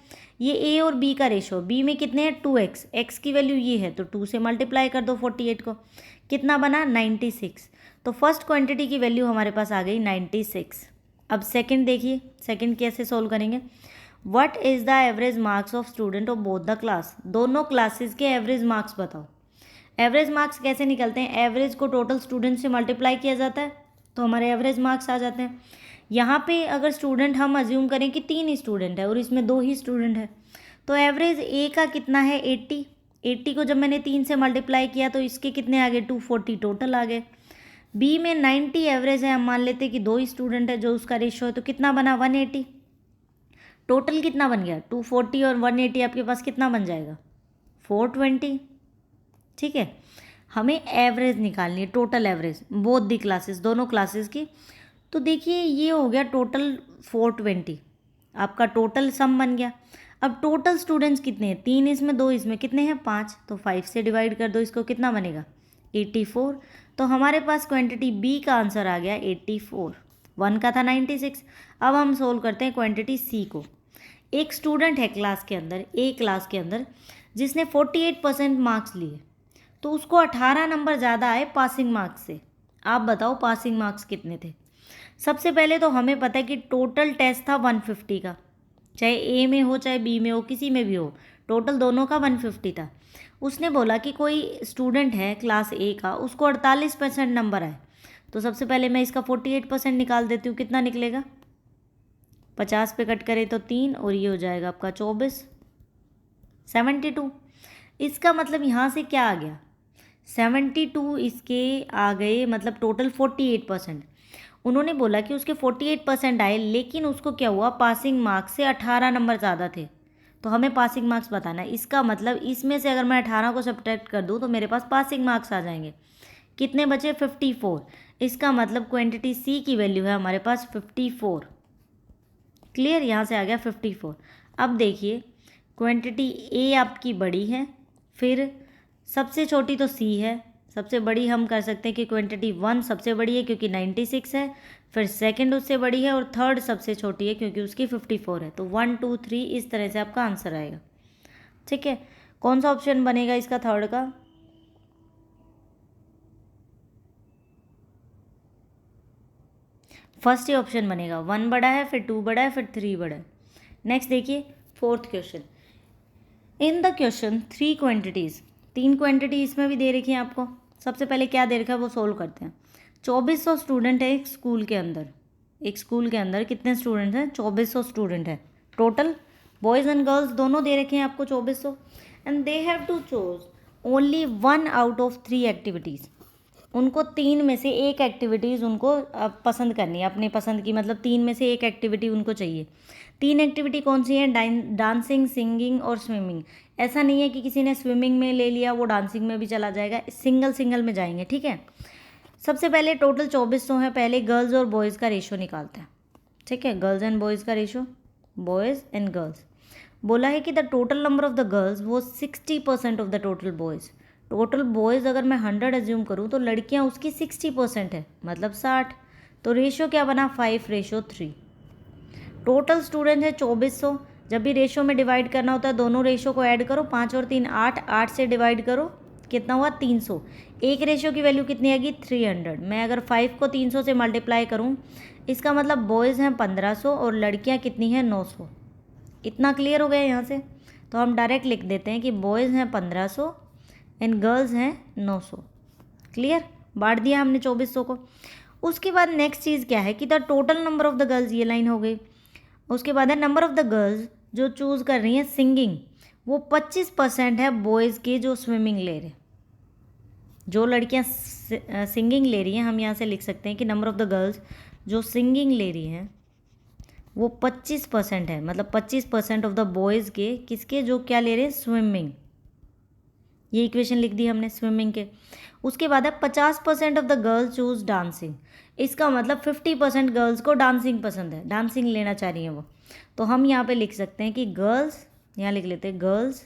ये ए और बी का रेशो, बी में कितने हैं 2x, x की वैल्यू ये है तो 2 से मल्टीप्लाई कर दो 48 को, कितना बना 96। तो फर्स्ट क्वांटिटी की वैल्यू हमारे पास आ गई 96। अब सेकंड देखिए, सेकंड कैसे सोल्व करेंगे। What is the average marks of student of both the class, दोनों क्लासेस के एवरेज मार्क्स बताओ। एवरेज मार्क्स कैसे निकलते हैं, एवरेज को टोटल स्टूडेंट से मल्टीप्लाई किया जाता है तो हमारे एवरेज मार्क्स आ जाते हैं। यहाँ पे अगर स्टूडेंट हम अज्यूम करें कि 3 स्टूडेंट है और इसमें 2 ही स्टूडेंट है, तो एवरेज ए का कितना है 80, 80 को जब मैंने 3 से मल्टीप्लाई किया तो इसके कितने आ गए 240 टोटल आ गए। बी में 90 एवरेज है, हम मान लेते हैं कि 2 स्टूडेंट है जो उसका रेशियो है, तो कितना बना 180। टोटल कितना बन गया 240 और 180, आपके पास कितना बन जाएगा 420। ठीक है, हमें एवरेज निकालनी है, total average both the classes, दोनों क्लासेस की। तो देखिए ये हो गया टोटल 420, आपका टोटल सम बन गया। अब टोटल स्टूडेंट्स कितने हैं 3 इसमें 2 इसमें, कितने हैं 5, तो 5 से डिवाइड कर दो इसको, कितना बनेगा 84। तो हमारे पास क्वांटिटी बी का आंसर आ गया 84, 1 का था 96। अब हम सोल्व करते हैं क्वांटिटी सी को। एक स्टूडेंट है क्लास के अंदर, ए क्लास के अंदर, जिसने 48% मार्क्स लिए, तो उसको 18 नंबर ज़्यादा आए पासिंग मार्क्स से। आप बताओ पासिंग मार्क्स कितने थे। सबसे पहले तो हमें पता है कि टोटल टेस्ट था 150 का, चाहे ए में हो चाहे बी में हो, किसी में भी हो, टोटल दोनों का 150 था। उसने बोला कि कोई स्टूडेंट है क्लास ए का, उसको 48% नंबर आए। तो सबसे पहले मैं इसका 48% निकाल देती हूँ, कितना निकलेगा 50 पे कट करें तो 3 और ये हो जाएगा आपका 24, 72। इसका मतलब यहाँ से क्या आ गया 72 इसके आ गए, मतलब टोटल 48%। उन्होंने बोला कि उसके 48% आए, लेकिन उसको क्या हुआ पासिंग मार्क्स से 18 नंबर ज़्यादा थे, तो हमें पासिंग मार्क्स बताना है। इसका मतलब इसमें से अगर मैं 18 को सब्ट्रैक्ट कर दूँ तो मेरे पास पासिंग मार्क्स आ जाएंगे, कितने बचे 54। इसका मतलब क्वांटिटी सी की वैल्यू है हमारे पास 54। क्लियर, यहाँ से आ गया 54। अब देखिए क्वांटिटी ए आपकी बड़ी है, फिर सबसे छोटी तो सी है, सबसे बड़ी हम कर सकते हैं कि क्वांटिटी 1 सबसे बड़ी है क्योंकि 96 है, फिर सेकंड उससे बड़ी है और थर्ड सबसे छोटी है क्योंकि उसकी 54 है। तो 1 2 3 इस तरह से आपका आंसर आएगा। ठीक है, कौन सा ऑप्शन बनेगा इसका थर्ड का, फर्स्ट ही ऑप्शन बनेगा, 1 बड़ा है फिर 2 बड़ा है फिर 3 बड़ा है। नेक्स्ट देखिए fourth question. In the question 3 quantities, 3 quantity इसमें भी दे रखी हैं आपको। सबसे पहले क्या दे रखा है वो सोल्व करते हैं। 2400 स्टूडेंट है एक स्कूल के अंदर, एक स्कूल के अंदर कितने स्टूडेंट हैं 2400 स्टूडेंट है टोटल, बॉयज़ एंड गर्ल्स दोनों दे रखे हैं आपको 2400, and they have to choose only 1 out of 3 activities. उनको 3 में से एक एक्टिविटीज़ उनको पसंद करनी है, अपने पसंद की, मतलब 3 में से एक एक्टिविटी उनको चाहिए। 3 एक्टिविटी कौन सी है, डांसिंग, सिंगिंग और स्विमिंग। ऐसा नहीं है कि किसी ने स्विमिंग में ले लिया वो डांसिंग में भी चला जाएगा, सिंगल सिंगल में जाएंगे। ठीक है, सबसे पहले टोटल 2400 है, पहले गर्ल्स और बॉयज़ का रेशो निकालते हैं। ठीक है, गर्ल्स एंड बॉयज़ का रेशो, बॉयज़ एंड गर्ल्स। बोला है कि the total number of the girls वो 60% of the total boys. Total boys अगर मैं 100 एज्यूम करूँ तो लड़कियाँ उसकी 60% है, मतलब 60। तो रेशो क्या बना 5:3। टोटल स्टूडेंट है 2400, जब भी रेशो में डिवाइड करना होता है दोनों रेशो को ऐड करो, 5 और 3 8, 8 से डिवाइड करो कितना हुआ 300। एक रेशो की वैल्यू कितनी आएगी 300। मैं अगर 5 को 300 से मल्टीप्लाई करूँ, इसका मतलब बॉयज़ हैं 1500 और लड़कियाँ कितनी हैं 900। इतना क्लियर हो गया यहाँ से। तो हम डायरेक्ट लिख देते हैं कि बॉयज़ हैं 1500 एंड गर्ल्स हैं 900। क्लियर, बांट दिया हमने 2400 को। उसके बाद नेक्स्ट चीज़ क्या है कि the total number of the girls, ये लाइन हो गई। उसके बाद है नंबर ऑफ द गर्ल्स जो चूज़ कर रही हैं सिंगिंग, वो 25% है बॉयज़ के जो स्विमिंग ले रहे हैं। जो लड़कियां सिंगिंग ले रही हैं, हम यहाँ से लिख सकते हैं कि नंबर ऑफ द गर्ल्स जो सिंगिंग ले रही हैं वो 25% है, मतलब 25% ऑफ द बॉयज़ के किसके जो क्या ले रहे हैं स्विमिंग। ये इक्वेशन लिख दी हमने स्विमिंग के। उसके बाद है 50% of the girls choose dancing. इसका मतलब 50% गर्ल्स को डांसिंग पसंद है, डांसिंग लेना चाह रही हैं वो। तो हम यहाँ पे लिख सकते हैं कि गर्ल्स, यहाँ लिख लेते हैं गर्ल्स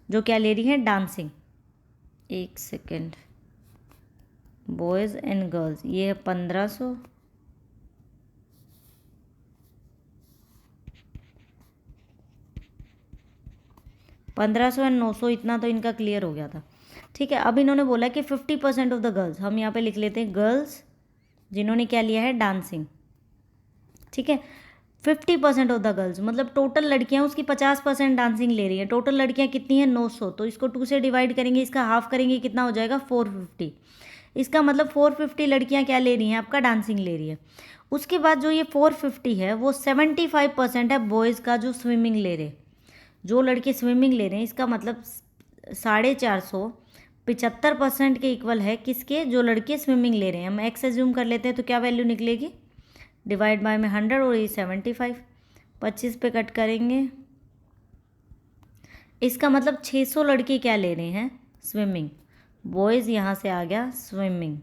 जो क्या ले रही हैं डांसिंग। एक सेकेंड, बॉयज़ एंड गर्ल्स ये है 1500 1500 एंड 900, इतना तो इनका क्लियर हो गया था। ठीक है, अब इन्होंने बोला कि 50% ऑफ द गर्ल्स, हम यहाँ पे लिख लेते हैं गर्ल्स जिन्होंने क्या लिया है, डांसिंग। ठीक है, 50% ऑफ द गर्ल्स मतलब टोटल लड़कियां उसकी 50% डांसिंग ले रही है। टोटल लड़कियां कितनी हैं, 900, तो इसको 2 से डिवाइड करेंगे, इसका हाफ करेंगे, कितना हो जाएगा, 450। इसका मतलब 450 लड़कियां क्या ले रही हैं, आपका डांसिंग ले रही है। उसके बाद जो ये 450 है वो 75% है बॉयज़ का जो स्विमिंग ले रहे, जो लड़के स्विमिंग ले रहे हैं, इसका मतलब 450 75% के इक्वल है किसके, जो लड़के स्विमिंग ले रहे हैं। हम एक्स एज्यूम कर लेते हैं तो क्या वैल्यू निकलेगी, डिवाइड बाय में 100 और ये 75, 25 पे कट करेंगे, इसका मतलब 600 लड़के क्या ले रहे हैं, स्विमिंग। बॉयज़ यहाँ से आ गया स्विमिंग,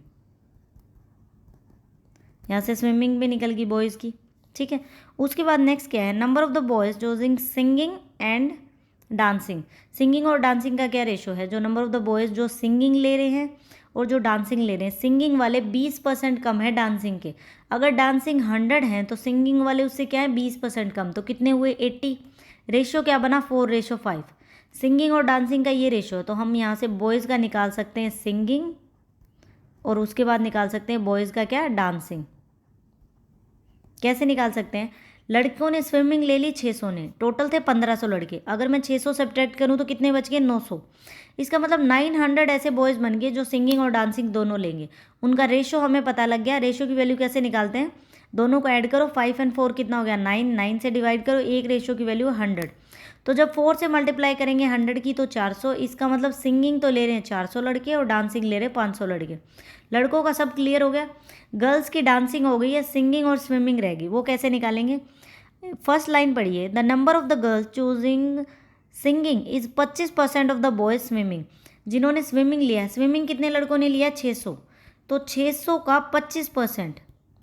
यहाँ से स्विमिंग भी निकल गई बॉयज़ की। ठीक है, उसके बाद नेक्स्ट क्या है, नंबर ऑफ द बॉयज़ जो सिंगिंग एंड डांसिंग। सिंगिंग और डांसिंग का क्या रेशो है, जो नंबर ऑफ द बॉयज़ जो सिंगिंग ले रहे हैं और जो डांसिंग ले रहे हैं, सिंगिंग वाले 20% कम है डांसिंग के। अगर डांसिंग 100 हैं तो सिंगिंग वाले उससे क्या है 20% कम, तो कितने हुए 80। रेशो क्या बना 4:5। सिंगिंग और डांसिंग का ये रेशो है, तो हम यहाँ से बॉयज़ का निकाल सकते हैं सिंगिंग और उसके बाद निकाल सकते हैं बॉयज़ का क्या, डांसिंग। कैसे निकाल सकते हैं, लड़कों ने स्विमिंग ले ली 600 ने, टोटल थे 1500 लड़के, अगर मैं 600 सब्ट्रैक्ट करूं तो कितने बच गए, 900। इसका मतलब 900 ऐसे बॉयज़ बन गए जो सिंगिंग और डांसिंग दोनों लेंगे। उनका रेशो हमें पता लग गया। रेशो की वैल्यू कैसे निकालते हैं, दोनों को ऐड करो, 5 और 4 कितना हो गया, 9, 9 से डिवाइड करो, एक रेशो की वैल्यू 100, तो जब 4 से मल्टीप्लाई करेंगे 100 की तो 400। इसका मतलब सिंगिंग तो ले रहे हैं 400 लड़के और डांसिंग ले रहे हैं 500 लड़के। लड़कों का सब क्लियर हो गया। गर्ल्स की डांसिंग हो गई है, सिंगिंग और स्विमिंग रहेगी, वो कैसे निकालेंगे। फर्स्ट लाइन पढ़िए, the number of the girls choosing singing is 25% of the boys swimming. जिन्होंने स्विमिंग लिया है, स्विमिंग कितने लड़कों ने लिया, 600, तो 600 का 25%,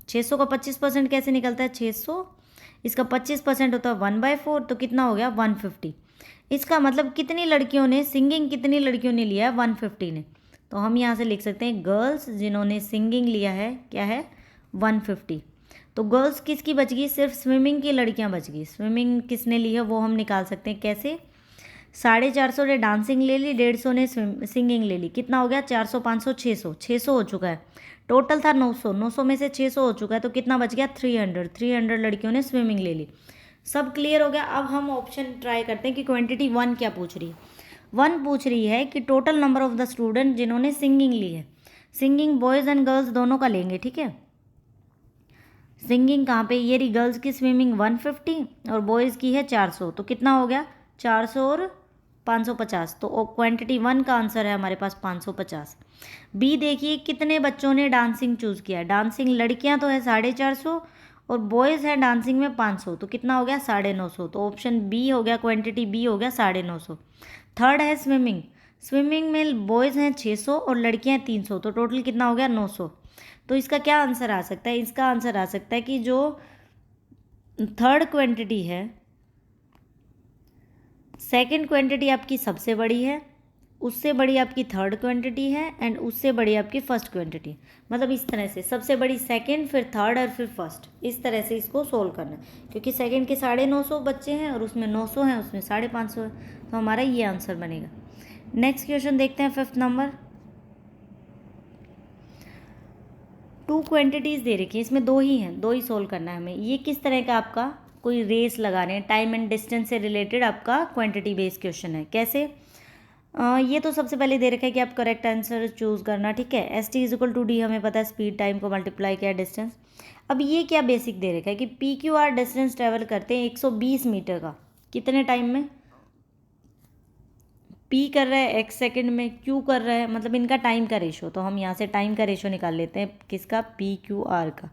600 का 25% कैसे निकलता है, 600 इसका 25% होता है 1/4, तो कितना हो गया 150। इसका मतलब कितनी लड़कियों ने सिंगिंग, कितनी लड़कियों ने लिया है 150 ने, तो हम यहाँ से लिख सकते हैं गर्ल्स जिन्होंने सिंगिंग लिया है क्या है 150। तो गर्ल्स किसकी बच गई, सिर्फ स्विमिंग की लड़कियाँ बच गई। स्विमिंग किसने ली है वो हम निकाल सकते हैं कैसे, 450 ने डांसिंग ले ली, 150 ने सिंगिंग ले ली, कितना हो गया 400 500 600, 600 हो चुका है। टोटल था 900, 900 में से 600 हो चुका है, तो कितना बच गया 300, 300 लड़कियों ने स्विमिंग ले ली। सब क्लियर हो गया। अब हम ऑप्शन ट्राई करते हैं कि क्वांटिटी 1 क्या पूछ रही है। 1 पूछ रही है कि total number of the student जिन्होंने सिंगिंग ली है। सिंगिंग बॉयज़ एंड गर्ल्स दोनों का लेंगे, ठीक है। सिंगिंग कहाँ पे, ये रही गर्ल्स की स्विमिंग 150 और बॉयज़ की है 400, तो कितना हो गया 400 और 550, तो क्वांटिटी 1 का आंसर है हमारे पास 550। बी देखिए, कितने बच्चों ने डांसिंग चूज़ किया है। डांसिंग लड़कियां तो है 450 और बॉयज़ हैं डांसिंग में 500, तो कितना हो गया 950, तो ऑप्शन बी हो गया, क्वांटिटी बी हो गया 950। थर्ड है स्विमिंग, स्विमिंग में बॉयज़ हैं 600 और लड़कियां 300, तो टोटल कितना हो गया 900। तो इसका क्या आंसर आ सकता है, इसका आंसर आ सकता है कि जो थर्ड क्वांटिटी है, सेकंड क्वांटिटी आपकी सबसे बड़ी है, उससे बड़ी आपकी थर्ड क्वांटिटी है एंड उससे बड़ी आपकी फर्स्ट क्वांटिटी। मतलब इस तरह से सबसे बड़ी सेकंड, फिर थर्ड और फिर फर्स्ट, इस तरह से इसको सोल्व करना है, क्योंकि सेकंड के 950 बच्चे हैं और उसमें 900 हैं, उसमें 550 है, तो हमारा ये आंसर बनेगा। नेक्स्ट क्वेश्चन देखते हैं, 5th नंबर। 2 क्वांटिटीज़ दे रखी है, इसमें 2 ही हैं, 2 ही सोल्व करना है हमें। ये किस तरह का आपका कोई रेस लगा रहे हैं, टाइम एंड डिस्टेंस से रिलेटेड आपका क्वांटिटी बेस्ड क्वेश्चन है। कैसे, ये तो सबसे पहले दे रखा है कि आप करेक्ट आंसर चूज़ करना, ठीक है। ST=D, हमें पता है स्पीड, टाइम को मल्टीप्लाई किया डिस्टेंस। अब ये क्या बेसिक दे रखा है कि PQR डिस्टेंस ट्रेवल करते हैं 120 मीटर का, कितने टाइम में। P कर रहा है x सेकंड में, Q कर रहा है, मतलब इनका टाइम का रेशो, तो हम यहाँ से टाइम का रेशो निकाल लेते हैं किसका, PQR का।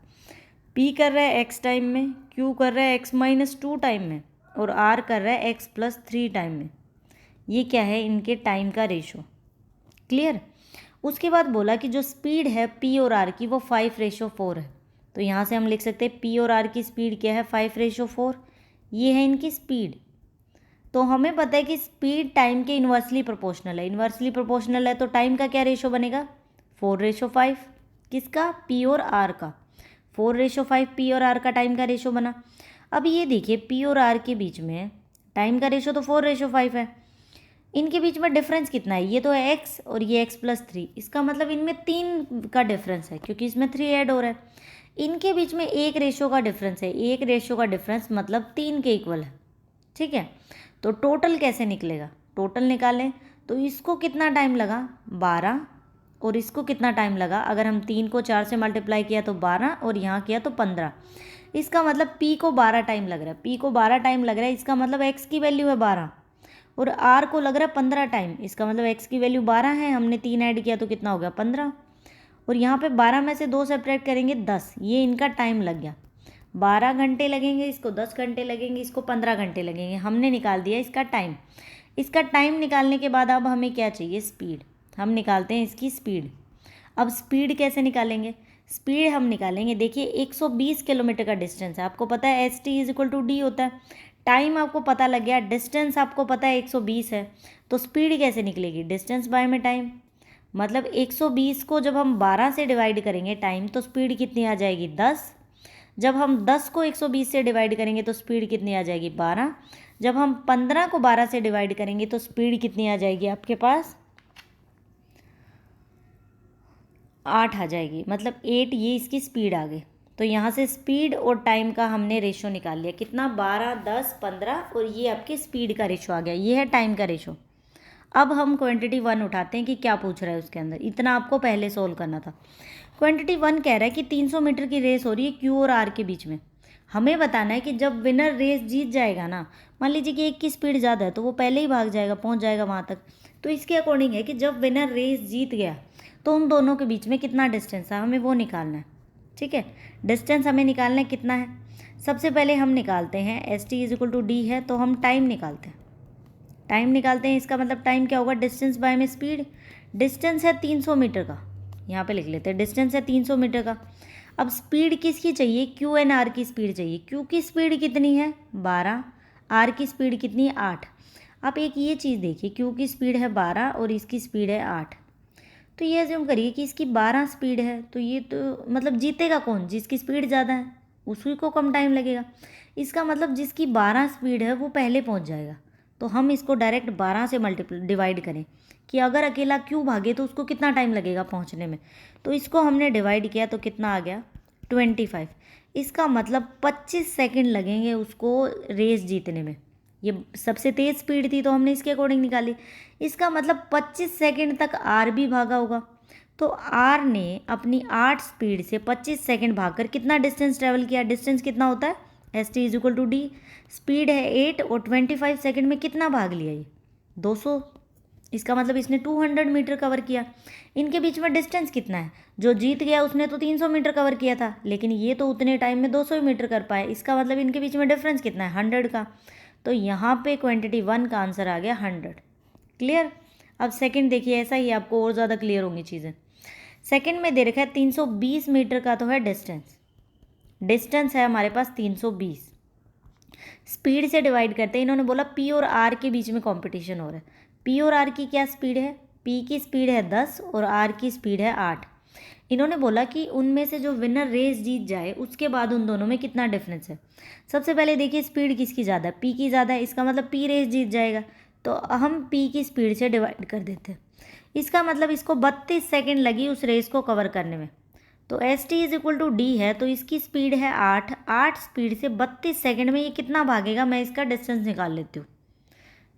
P कर रहा है x टाइम में, Q कर रहा है x-2 टाइम में और R कर रहा है x+3 टाइम में। ये क्या है, इनके टाइम का रेशो। क्लियर। उसके बाद बोला कि जो स्पीड है P और R की वो 5:4 है, तो यहाँ से हम लिख सकते हैं P और R की स्पीड क्या है 5:4, ये है इनकी स्पीड। तो हमें पता है कि स्पीड टाइम के इन्वर्सली प्रोपोर्शनल है, इन्वर्सली प्रोपोर्शनल है तो टाइम का क्या रेशो बनेगा 4:5, किसका, P और R का। 4:5 P और R का टाइम का रेशो बना। अब ये देखिए P और R के बीच में टाइम का रेशो तो 4:5 है, इनके बीच में डिफरेंस कितना है, ये तो है x और ये x+3, इसका मतलब इनमें 3 का डिफरेंस है क्योंकि इसमें 3 ऐड हो रहा है। इनके बीच में 1 रेशो का डिफरेंस है, 1 रेशो का डिफरेंस मतलब 3 के इक्वल है। ठीक है, तो टोटल कैसे निकलेगा, टोटल निकालें तो इसको कितना टाइम लगा 12, और इसको कितना टाइम लगा, अगर हम 3 को 4 से मल्टीप्लाई किया तो 12 और यहाँ किया तो 15। इसका मतलब p को 12 टाइम लग रहा है, p को 12 टाइम लग रहा है, इसका मतलब x की वैल्यू है 12 और r को लग रहा है 15 टाइम, इसका मतलब x की वैल्यू 12 है, हमने 3 ऐड किया तो कितना हो गया 15, और यहाँ पे 12 में से 2 सेपरेट करेंगे 10, ये इनका टाइम लग गया। 12 घंटे लगेंगे, इसको 10 घंटे लगेंगे, इसको 15 घंटे लगेंगे, हमने निकाल दिया इसका टाइम। इसका टाइम निकालने के बाद अब हमें क्या चाहिए, स्पीड, हम निकालते हैं इसकी स्पीड। अब स्पीड कैसे निकालेंगे, स्पीड हम निकालेंगे, देखिए 120 किलोमीटर का डिस्टेंस है, आपको पता है st=d होता है, टाइम आपको पता लग गया, डिस्टेंस आपको पता है 120 है, तो स्पीड कैसे निकलेगी, डिस्टेंस बाय में टाइम, मतलब 120 को जब हम 12 से डिवाइड करेंगे टाइम तो स्पीड कितनी आ जाएगी 10, जब हम 10 को 120 से डिवाइड करेंगे तो स्पीड कितनी आ जाएगी 12, जब हम 15 को 12 से डिवाइड करेंगे तो स्पीड कितनी आ जाएगी आपके पास 8 आ जाएगी, मतलब 8 ये इसकी स्पीड आ गई। तो यहाँ से स्पीड और टाइम का हमने रेशो निकाल लिया, कितना 12, 10, 15 और ये आपकी स्पीड का रेशो आ गया, ये है टाइम का रेशो। अब हम क्वांटिटी 1 उठाते हैं कि क्या पूछ रहा है उसके अंदर, इतना आपको पहले सोल्व करना था। क्वांटिटी 1 कह रहा है कि 300 मीटर की रेस हो रही है क्यू और आर के बीच में, हमें बताना है कि जब विनर रेस जीत जाएगा ना, मान लीजिए कि एक की स्पीड ज़्यादा है तो वो पहले ही भाग जाएगा, पहुंच जाएगा वहाँ तक, तो इसके अकॉर्डिंग है कि जब विनर रेस जीत गया तो उन दोनों के बीच में कितना डिस्टेंस है, हमें वो निकालना है। ठीक है, डिस्टेंस हमें निकालना है कितना है, सबसे पहले हम निकालते हैं st=d है तो हम टाइम निकालते हैं, टाइम निकालते हैं, इसका मतलब टाइम क्या होगा, डिस्टेंस बाय में स्पीड, डिस्टेंस है 300 मीटर का, यहाँ पे लिख लेते हैं डिस्टेंस है 300 मीटर का। अब स्पीड किसकी चाहिए, क्यू एन आर की स्पीड चाहिए, क्यू की स्पीड कितनी है 12, आर की स्पीड कितनी है 8। आप एक ये चीज़ देखिए, क्यू की स्पीड है 12 और इसकी स्पीड है 8, तो ये अज्यूम करिए कि इसकी 12 स्पीड है, तो ये तो मतलब जीतेगा कौन, जिसकी स्पीड ज़्यादा है उसी को कम टाइम लगेगा, इसका मतलब जिसकी 12 स्पीड है वो पहले पहुंच जाएगा। तो हम इसको डायरेक्ट 12 से डिवाइड करें कि अगर अकेला क्यों भागे तो उसको कितना टाइम लगेगा पहुंचने में, तो इसको हमने डिवाइड किया तो कितना आ गया 25, इसका मतलब 25 सेकंड लगेंगे उसको रेस जीतने में। ये सबसे तेज़ स्पीड थी तो हमने इसके अकॉर्डिंग निकाली, इसका मतलब 25 सेकंड तक आर भी भागा होगा, तो आर ने अपनी 8 स्पीड से 25 सेकंड भागकर कितना डिस्टेंस ट्रेवल किया, डिस्टेंस कितना होता है st=d, स्पीड है 8 और 25 सेकंड में कितना भाग लिया ये 200, इसका मतलब इसने 200 मीटर कवर किया। इनके बीच में डिस्टेंस कितना है, जो जीत गया उसने तो 300 मीटर कवर किया था, लेकिन ये तो उतने टाइम में 200 मीटर कर पाए, इसका मतलब इनके बीच में डिफरेंस कितना है 100 का, तो यहाँ पे क्वांटिटी 1 का आंसर आ गया 100। क्लियर, अब सेकंड देखिए, ऐसा ही आपको और ज़्यादा क्लियर होंगी चीज़ें। सेकंड में दे रखा है 320 मीटर का तो है डिस्टेंस, डिस्टेंस है हमारे पास 320, स्पीड से डिवाइड करते हैं, इन्होंने बोला पी और आर के बीच में कंपटीशन हो रहा है, पी और आर की क्या स्पीड है, पी की स्पीड है 10 और आर की स्पीड है 8। इन्होंने बोला कि उनमें से जो विनर रेस जीत जाए उसके बाद उन दोनों में कितना डिफरेंस है। सबसे पहले देखिए स्पीड किसकी ज़्यादा है, पी की ज़्यादा है, इसका मतलब पी रेस जीत जाएगा, तो हम पी की स्पीड से डिवाइड कर देते हैं, इसका मतलब इसको 32 सेकेंड लगी उस रेस को कवर करने में, तो st=d है तो इसकी स्पीड है 8 स्पीड से 32 सेकेंड में ये कितना भागेगा, मैं इसका डिस्टेंस निकाल लेती हूँ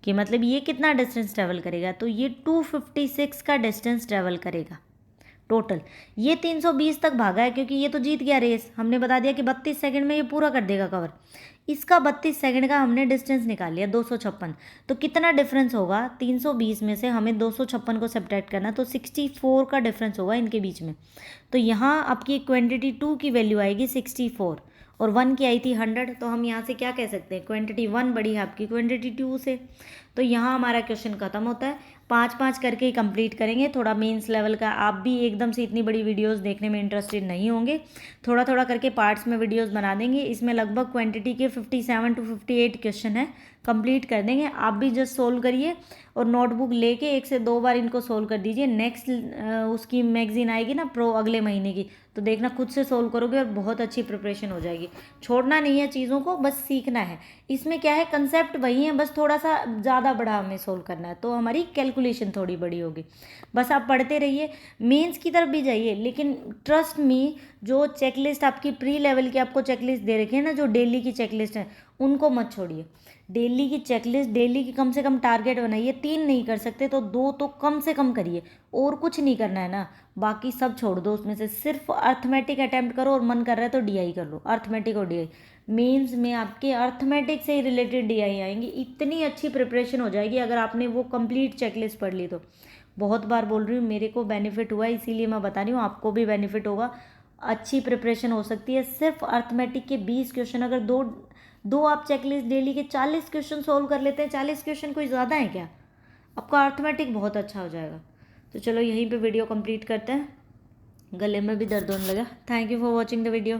कि मतलब ये कितना डिस्टेंस ट्रेवल करेगा, तो ये 256 का डिस्टेंस ट्रेवल करेगा टोटल। ये 320 तक भागा है क्योंकि ये तो जीत गया रेस, हमने बता दिया कि 32 सेकंड में ये पूरा कर देगा कवर, इसका 32 सेकंड का हमने डिस्टेंस निकाल लिया 256, तो कितना डिफरेंस होगा 320 में से हमें 256 को सब्ट्रैक्ट करना, तो 64 का डिफरेंस होगा इनके बीच में, तो यहाँ आपकी क्वांटिटी 2 की वैल्यू आएगी 64 और 1 की आई थी 100, तो हम यहाँ से क्या कह सकते हैं क्वांटिटी 1 बड़ी है आपकी क्वांटिटी 2 से। तो यहाँ हमारा क्वेश्चन खत्म होता है, 5-5 करके ही कंप्लीट करेंगे, थोड़ा मेंस लेवल का, आप भी एकदम से इतनी बड़ी वीडियोस देखने में इंटरेस्टेड नहीं होंगे, थोड़ा थोड़ा करके पार्ट्स में वीडियोस बना देंगे, इसमें लगभग क्वांटिटी के 57 to 58 क्वेश्चन है, कंप्लीट कर देंगे। आप भी जस्ट सोल्व करिए और नोटबुक लेके 1 से 2 बार इनको सोल्व कर दीजिए। नेक्स्ट उसकी मैगजीन आएगी ना प्रो अगले महीने की, तो देखना खुद से सोल्व करोगे और बहुत अच्छी प्रिपरेशन हो जाएगी। छोड़ना नहीं है चीज़ों को, बस सीखना है। इसमें क्या है, कंसेप्ट वही है, बस थोड़ा सा ज़्यादा बड़ा हमें सोल्व करना है, तो हमारी कैलकुलेशन थोड़ी बड़ी होगी। बस आप पढ़ते रहिए, मेंस की तरफ भी जाइए, लेकिन ट्रस्ट मी, जो चेकलिस्ट आपकी प्री लेवल की आपको चेकलिस्ट दे रखी है ना, जो डेली की चेकलिस्ट है, उनको मत छोड़िए। डेली की चेकलिस्ट, डेली की कम से कम टारगेट बनाइए। 3 नहीं कर सकते तो 2 तो कम से कम करिए, और कुछ नहीं करना है ना, बाकी सब छोड़ दो। उसमें से सिर्फ अर्थमेटिक अटैम्प्ट करो, और मन कर रहा है तो डीआई कर लो, अर्थमेटिक और डीआई। मेंस में आपके अर्थमेटिक से ही रिलेटेड डीआई आएंगी। इतनी अच्छी प्रिपरेशन हो जाएगी अगर आपने वो कंप्लीट चेकलिस्ट पढ़ ली तो। बहुत बार बोल रही हूँ, मेरे को बेनिफिट हुआ है, इसीलिए मैं बता रही हूँ, आपको भी बेनिफिट होगा। अच्छी प्रिपरेशन हो सकती है। सिर्फ अर्थमेटिक के 20 क्वेश्चन, अगर दो दो आप चेकलिस्ट डेली के 40 क्वेश्चन सोल्व कर लेते हैं। 40 क्वेश्चन कोई ज़्यादा है क्या? आपका अर्थमेटिक बहुत अच्छा हो जाएगा। तो चलो यहीं पे वीडियो कंप्लीट करते हैं, गले में भी दर्द होने लगा। Thank you for watching the video.